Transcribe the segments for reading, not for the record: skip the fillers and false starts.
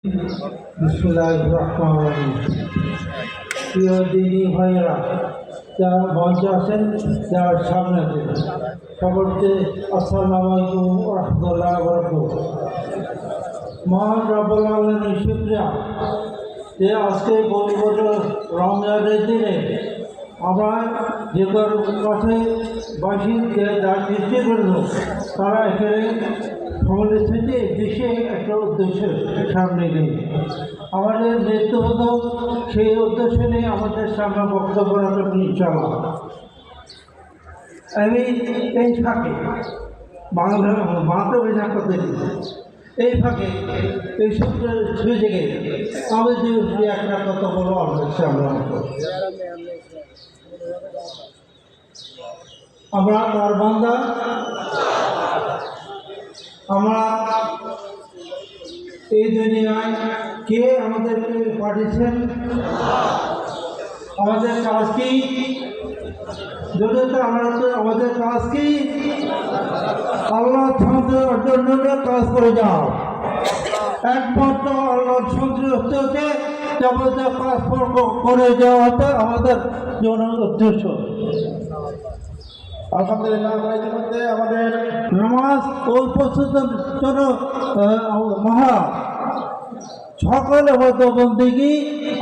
বিসমিল্লাহির রহমানির রহিম। প্রিয় দিনী ভাইয়েরা, যারা মঞ্চে আছেন, যারা সামনে আছেন, সকলকে আসসালামু আলাইকুম ওয়া রাহমাতুল্লাহি ওয়া বারাকাতুহু। মহান রব্বুল আলামিনের শুকরিয়া যে আজকে পবিত্র রমজানের দিনে আমরা যে কাছে বাসী যা সৃষ্টি করল, তারা এখানে সম্মিলিত হয়েছে বিশেষ একটা উদ্দেশ্য সামনে নিয়ে। আমাদের নেতৃত্ব সেই উদ্দেশ্য নিয়ে আমাদের সামনে বক্তব্য রাখবেন ইনশাআল্লাহ। আমি এই ফাঁকে মাতৃভাষা করতে এই ফাঁকে এই সুযোগে আমাদের যে একটা কথা বলো আমরা তার বান্দা, আমরা এই দুনিয়ায় কে আমাদেরকে পাঠিয়েছেন, আমাদের কাজ কি, আমাদের কাজ কি, আল্লাহ জন্য কাজ করে যাও। একমাত্র আল্লাহর সন্তুষ্ট হতে যাবতীয় কাজ করে যাওয়াতে আমাদের জন্য উদ্দেশ্য। আলহামদুলিল্লাহ, আমরা ইতিমধ্যে আমাদের নামাজ ও প্রস্তুতের জন্য মহা সকলে বন্দেগী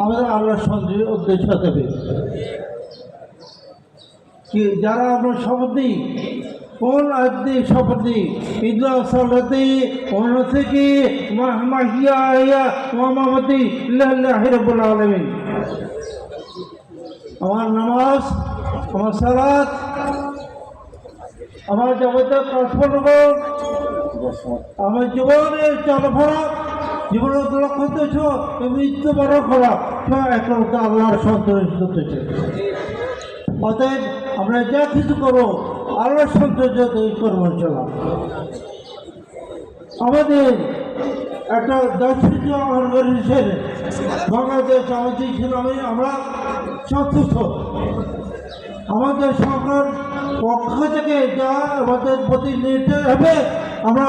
আমাদের আল্লাহর সন্তুষ্ট উদ্দেশ্য দেবে। কি যারা আমরা শপথ দিই, কোন আদি শপথ দিই, ঈদুল সালাতি ওয়ানুসুকি মাহিয়া ওয়া মামাতি লিল্লাহি রাব্বিল আলামিন। আমার নামাজ, আমার সালাত, আমার যাবতীয় কাজকর্ম, আমার জীবনের চলাফেরা, জীবনের লক্ষ্য উদ্দেশ্য মৃত্যুবরণ করা একটা আল্লাহর সন্তুষ্ট উদ্দেশ্য। অতএব আমরা যা কিছু করবো আল্লাহর সন্তুষ্ট করবো চলা। আমাদের একটা দর্শিত অর্গানাইজেশন বাংলাদেশ জামায়াতে ইসলামী আমরা সন্তুষ্ট। আমাদের সরকার পক্ষ থেকে যা আমাদের প্রতি নির্দেশ হবে আমরা